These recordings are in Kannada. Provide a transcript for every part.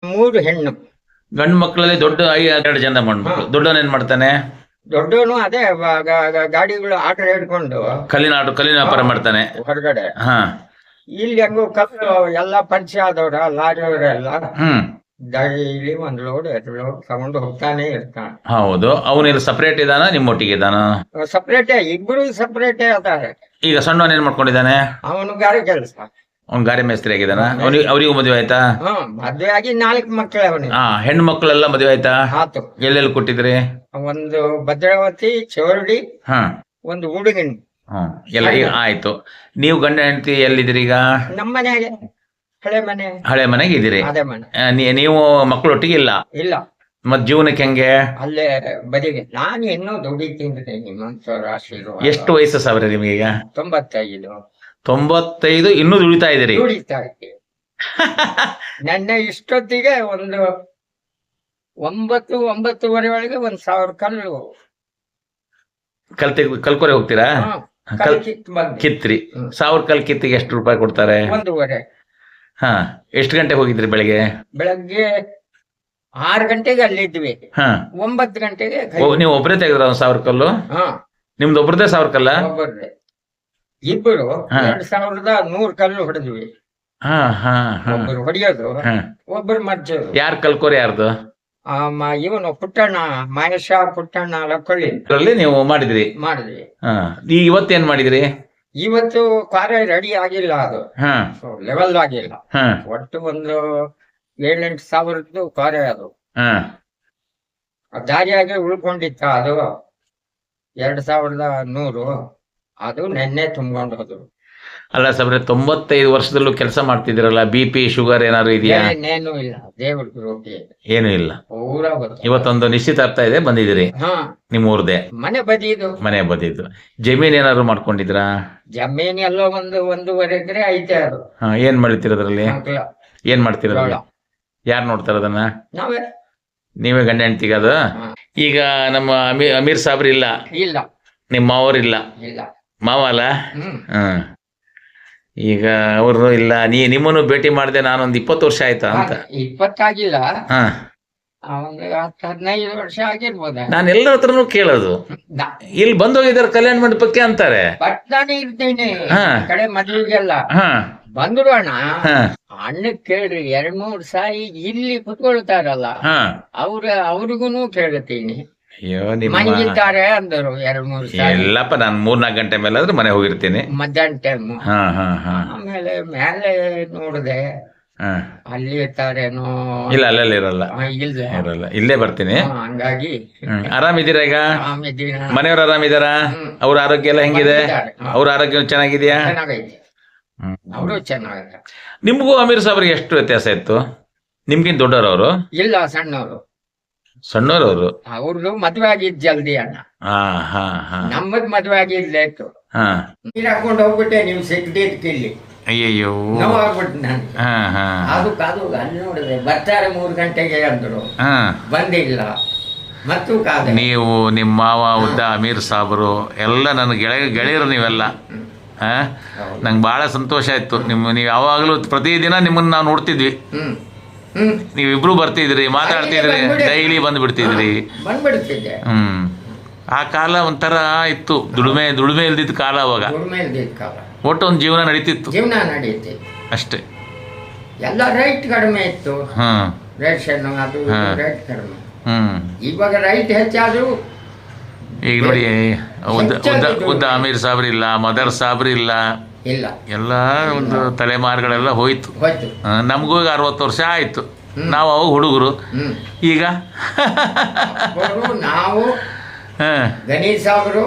ಮೂರು ಹೆಣ್ಣು. ಗಂಡು ಮಕ್ಕಳಲ್ಲಿ ದೊಡ್ಡ 2 ಜನ ಮಣ್ಮಕ್ಳು. ದೊಡ್ಡವನ್ ಏನ್ ಮಾಡ್ತಾನೆ? ದೊಡ್ಡವನು ಅದೇ ಗಾಡಿಗಳು ಆಟೋ ಹಿಡ್ಕೊಂಡು ಕಲ್ಲಿನ ವ್ಯಾಪಾರ ಮಾಡ್ತಾನೆ ಹೊರಗಡೆ. ಹಾ. ಇಲ್ಲಿ ಹೆಂಗೋ ಕಲ್ಲು ಎಲ್ಲ ಪರಿಚಯ ಆದವ್ರ ಲಾರಿಯವರೆಲ್ಲ ಹ್ಮ್. ಡೈಲಿ 1 ಲೋಡ್ 2 ಲೋಡ್ ತಗೊಂಡು ಹೋಗ್ತಾನೆ ಇರ್ತಾನೆ. ಹೌದು. ಅವನಿಲ್ಲಿ ಸಪರೇಟ್ ಇದಾನ, ನಿಮ್ಮೊಟ್ಟಿಗೆ ಇದಾನ? ಸಪ್ರೇಟೇ, ಇಬ್ರು ಸಪ್ರೇಟೇ ಅದಾರೆ. ಈಗ ಸಣ್ಣವನ್ ಏನ್ ಮಾಡ್ಕೊಂಡಿದ್ದಾನೆ? ಅವನು ಗಾರೆ ಕೆಲಸ. ಅವ್ನ್ ಗಾರೆ ಮೇಸ್ತ್ರಿ ಆಗಿದಾನ? ಅವರಿಗೂ ಮದುವೆ ಆಯ್ತಾ? ಮದ್ವೆ ಆಗಿ 4 ಮಕ್ಕಳೇ ಅವನಿಗೆ. ಹೆಣ್ಣು ಮಕ್ಕಳೆಲ್ಲ ಮದುವೆ ಆಯ್ತಾ? ಆತು. ಎಲ್ಲೆಲ್ಲಿ ಕೊಟ್ಟಿದ್ರಿ? ಒಂದು ಭದ್ರಾವತಿ, ಚೌರಡಿ, ಹಾ. ಒಂದು ಹುಡುಗಿನ. ಎಲ್ಲ ಈಗ ಆಯ್ತು. ನೀವು ಗಂಡ ಹೆಂಡತಿ ಎಲ್ಲಿದ್ದೀರಿ ಈಗ? ನಮ್ಮ ಮನೆಯಾಗೆ, ಹಳೆ ಮನೆ. ಹಳೆ ಮನೆಗೆ ಇದ್ದೀರಿ? ಅದೇ ಮನೆ. ನೀವು ಮಕ್ಕಳೊಟ್ಟಿಗೆ ಇಲ್ಲ? ಇಲ್ಲ. ಮತ್ ಜೀವನಕ್ಕೆ ಹೆಂಗೆ? ಅಲ್ಲೇ ಬದಿಗೆ. ನಾನು ಇನ್ನೂ ದುಡಿತೀನಿ ನಿಮ್ಮಂತವ್ರ ಆಶೀರ್ವಾದ. ಎಷ್ಟು ವಯಸ್ಸು ಸಾವಿರ ನಿಮಗೀಗ? 95. 95. ಇನ್ನೂ ದುಡಿತಾ ಇದ್ದೀರಿ? ದುಡಿತಾ ಇದ್ದೀನಿ. ನನ್ನ ಇಷ್ಟೊತ್ತಿಗೆ ಒಂದು 9-9:30 ಒಳಗೆ 1,000 ಕಲ್ಲು ಕಲ್ಕೊರೆ ಹೋಗ್ತೀರಾ? ಕಿತ್ರಿ. 1000 ಕಲ್ ಕಿತ್ತಿಗೆ ಎಷ್ಟು ರೂಪಾಯಿ ಕೊಡ್ತಾರೆ? 1.5. ಹಾ. ಎಷ್ಟು ಗಂಟೆಗೆ ಹೋಗಿದ್ರಿ ಬೆಳಗ್ಗೆ? ಬೆಳಗ್ಗೆ 6 ಗಂಟೆಗೆ ಅಲ್ಲಿದ್ವಿ. 9 ಗಂಟೆಗೆ ನೀವು ಒಬ್ಬರೇ ತೆಗೆದ್ರ 1000 ಕಲ್ಲು? ನಿಮ್ದು ಒಬ್ರದೇ 1000 ಕಲ್ಲ? ಒಬ್ಬರೇ. ಇಬ್ಬರು 2,100 ಕಲ್ಲು ಹೊಡೆದ್ವಿ. ಒಬ್ಬರು ಹೊಡೆಯೋದು, ಒಬ್ಬರು ಮರ್ಜೋದು. ಯಾರು ಕಲ್ಕೋರಿ? ಯಾರ್ದು? ಇವನು ಪುಟ್ಟಣ್ಣ, ಮಹೇಶ ಪುಟ್ಟಣ್ಣ ಲಕ್ಕೊಳ್ಳಿ ನೀವು ಮಾಡಿದ್ರಿ? ಮಾಡಿದ್ವಿ. ಇವತ್ತೇನ್ ಮಾಡಿದ್ರಿ? ಇವತ್ತು ಕಾರ್ಯ ರೆಡಿ ಆಗಿಲ್ಲ, ಅದು ಲೆವೆಲ್ ಆಗಿಲ್ಲ. ಒಟ್ಟು ಒಂದು 7-8 ಸಾವಿರದ್ದು ಕಾರ್ಯ ಅದು. ದಾರಿಯಾಗೆ ಉಳ್ಕೊಂಡಿತ್ತ ಅದು 2,100. ಅದು ನೆನ್ನೆ ತುಂಬ್ಕೊಂಡು ಹೋದ್ರು. ಅಲ್ಲ ಸಾಬ್ರೆ, 95 ವರ್ಷದಲ್ಲೂ ಕೆಲಸ ಮಾಡ್ತಿದ್ದೀರಲ್ಲ, BP ಶುಗರ್ ಏನಾದ್ರು ಇದೆಯಾ? ಇನ್ನೇನು ಇಲ್ಲ, ದೇವ್ರ ಕೃಪೆ. ಏನು ಇಲ್ಲ. ಪೂರಾ ಗೊತ್ತು. ಇವತ್ತೊಂದು ನಿಶ್ಚಿತಾರ್ಥ ಇದೆ, ಬಂದಿದ್ದೀರಿ? ನಿಮ್ಮೂರ್ದೆ ಮನೆ ಬದಿದು. ಮನೆ ಬದಿದ್ದು. ಜಮೀನ್ ಏನಾದ್ರು ಮಾಡ್ಕೊಂಡಿದ್ರಾ? ಜಮೀನ್ ಎಲ್ಲ 1.5 ಎಕರೆ ಐತೆ ಅದು. ಏನ್ ಮಾಡ್ತಿರೋದ್ರಲ್ಲಿ? ಏನ್ ಮಾಡ್ತಿರೋದ್ರಲ್ಲಿ? ಯಾರು ನೋಡ್ತಾರ ಅದನ್ನ? ನಾವೇ. ನೀವೇ ಗಂಡ ಹೆಂಡ್ತಿಗ ಅದು? ಈಗ ನಮ್ಮ ಅಮೀರ್ ಸಾಬ್ರು ಇಲ್ಲ? ಇಲ್ಲ. ನಿಮ್ಮ ಮಾವರಿಲ್ಲ? ಇಲ್ಲ. ಮಾವ ಅಲ್ಲ? ಈಗ ಅವರು ಇಲ್ಲ. ನಿಮ್ಮನ್ನು ಭೇಟಿ ಮಾಡಿದೆ ನಾನೊಂದು 20 ವರ್ಷ ಆಯ್ತಾ ಅಂತ? 20 ಆಗಿಲ್ಲ, 15 ವರ್ಷ ಆಗಿರ್ಬೋದ. ನಾನು ಎಲ್ಲರ ಹತ್ರನು ಕೇಳೋದು, ಇಲ್ಲಿ ಬಂದು ಹೋಗಿದ್ದಾರೆ ಕಲ್ಯಾಣ ಮಂಟಪಕ್ಕೆ ಅಂತಾರೆ. ನಾನು ಇರ್ತೀನಿ ಕಡೆ ಮದುವೆಗೆಲ್ಲ ಬಂದ್ರು ಅಣ್ಣ. ಅಣ್ಣ ಕೇಳ್ರಿ 2-3 ಸಾರಿ ಇಲ್ಲಿ ಕುತ್ಕೊಳ್ತಾರಲ್ಲ, ಅವ್ರಿಗೂ ಕೇಳ್ತೀನಿ. ಅಯ್ಯೋ, ಮನೆಗಿದ್ದಾರೆ ಅಂದರು 2-3 ಸಾರಿ. ಎಲ್ಲಪ್ಪ, ನಾನು 3-4 ಗಂಟೆ ಮೇಲೆ ಆದ್ರೆ ಮನೆ ಹೋಗಿರ್ತೀನಿ, ಮಧ್ಯಾಹ್ನ ಟೈಮ್. ಆಮೇಲೆ ಮೇಲೆ ನೋಡಿದೆ, ಅಲ್ಲಿ ಇರ್ತಾರೇನೋ. ಇಲ್ಲ, ಅಲ್ಲೆಲ್ಲ ಇರಲ್ಲ. ಇರಲ್ಲ, ಇಲ್ಲೇ ಬರ್ತೀನಿ. ಹಂಗಾಗಿ ಆರಾಮಿದ್ದೀರಾ ಈಗ? ಮನೆಯವ್ರು ಆರಾಮಿದಾರ? ಅವ್ರ ಆರೋಗ್ಯ ಎಲ್ಲ ಹೆಂಗಿದೆ? ಅವ್ರ ಆರೋಗ್ಯ ಚೆನ್ನಾಗಿದ್ಯಾ? ಚೆನ್ನಾಗೈತೆ, ಅವರು ಚೆನ್ನಾಗಿದೆ. ನಿಮ್ಗೂ ಅಮೀರ್ ಸಾಬ್ರಿಗೆ ಎಷ್ಟು ವ್ಯತ್ಯಾಸ ಇತ್ತು? ನಿಮ್ಗಿಂತ ದೊಡ್ಡವರು ಅವರು? ಇಲ್ಲ, ಸಣ್ಣವರು. ಸಣ್ಣವರು? ಅವ್ರದ್ದು ಮದ್ವೆ ಆಗಿದ್ ಜಲ್ದಿ ಅಣ್ಣ. ನಮ್ಮದ್ ಮದ್ವೆ ಆಗಿದ್ ಲೇಟು. ನೀರ್ ಹಾಕೊಂಡು ಹೋಗ್ಬಿಟ್ಟೆ, ನೀವು ಸಿಗ್ದಿದ್ ಇಲ್ಲಿ. ಅಯ್ಯಯ್ಯೋ, ನೋವಾಗ್ಬಿಟ್ಟು ನಾನು. ಅದು ಅಲ್ಲಿ ನೋಡಿದೆ, ಬರ್ತಾರೆ 3 ಗಂಟೆಗೆ ಅಂದ್ರು, ಬಂದಿಲ್ಲ. ಮತ್ತು ನೀವು, ನಿಮ್ಮ ಮಾವ, ಉದ್ದ ಅಮೀರ್ ಸಾಬ್ರು ಎಲ್ಲ ನನ್ನ ಗೆಳೆಯರು ನೀವೆಲ್ಲ. ನಂಗೆ ಬಹಳ ಸಂತೋಷ ಆಯ್ತು. ನೀವು ಯಾವಾಗಲೂ ಪ್ರತಿದಿನ ನಿಮ್ಮನ್ನ ನಾವು ನೋಡ್ತಿದ್ವಿ. ನೀವಿಬ್ರು ಬರ್ತಿದ್ರಿ, ಮಾತಾಡ್ತಿದ್ರಿ, ಡೈಲಿ ಬಂದ್ಬಿಡ್ತಿದ್ರಿ. ಆ ಕಾಲ ಒಂಥರ ಇತ್ತು. ದುಡಿಮೆ ಇಲ್ದಿದ್ದ ಕಾಲ ಅವಾಗ. ಒಟ್ಟು ಒಂದು ಜೀವನ ನಡೀತಿತ್ತು ಅಷ್ಟೇ. ಎಲ್ಲ ರೈಟ್ ಕಡಿಮೆ ಇತ್ತು. ರೇಷನ್ ಅದು ರೈಟ್ ಕಡಿಮೆ. ಇವಾಗ ರೈಟ್ ಹೆಚ್ಚಾದ್ರು. ಈಗ ನೋಡಿ, ಉದ್ದ ಅಮೀರ್ ಸಾಬ್ರು ಇಲ್ಲ, ಮದರ್ ಸಾಬ್ರು ಇಲ್ಲ, ಎಲ್ಲ ಒಂದು ತಲೆಮಾರುಗಳೆಲ್ಲ ಹೋಯ್ತು. ನಮಗೂ 60 ವರ್ಷ ಆಯ್ತು. ನಾವು ಅವಾಗ ಹುಡುಗರು. ಈಗ ನಾವು ಗಣೇಶ್ ಸಾಬ್ರು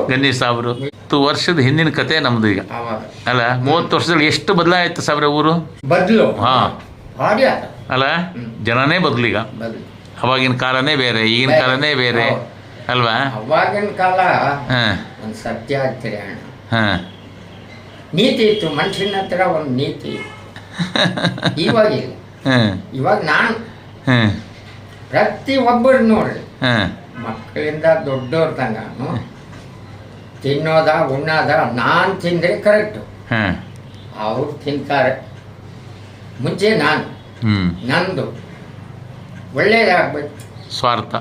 10 ವರ್ಷದ ಹಿಂದಿನ ಕತೆ ನಮ್ದು ಈಗ ಅಲ್ಲ. 30 ವರ್ಷದಲ್ಲಿ ಎಷ್ಟು ಬದಲಾಯ್ತು ಸಾಬ್ರೆ ಊರು? ಅಲ್ಲ, ಜನನೇ ಬದಲೀಗ. ಅವಾಗಿನ ಕಾಲನೇ ಬೇರೆ, ಈಗಿನ ಕಾಲನೇ ಬೇರೆ ಅಲ್ವಾ? ಅವಾಗಿನ ಕಾಲ ಸತ್ಯ ಆಗ್ತೀರಿ ಅಣ್ಣ. ನೀತಿ ಇತ್ತು, ಮನುಷ್ಯನ ಹತ್ರ ಒಂದು ನೀತಿ. ಇವಾಗಿಲ್ಲ. ಇವಾಗ ನಾನು ಪ್ರತಿ ಒಬ್ಬರು ನೋಡ್ರಿ, ಮಕ್ಕಳಿಂದ ದೊಡ್ಡವ್ರ ತನಕ ತಿನ್ನೋದ ಉಣ್ಣೋದ ನಾನು ತಿಂದ್ರೆ ಕರೆಕ್ಟು, ಅವ್ರು ತಿಂತಾರೆ. ಮುಂಚೆ ನಾನು ನಂದು ಒಳ್ಳೇದಾಗ್ಬೇಕು. ಸ್ವಾರ್ಥ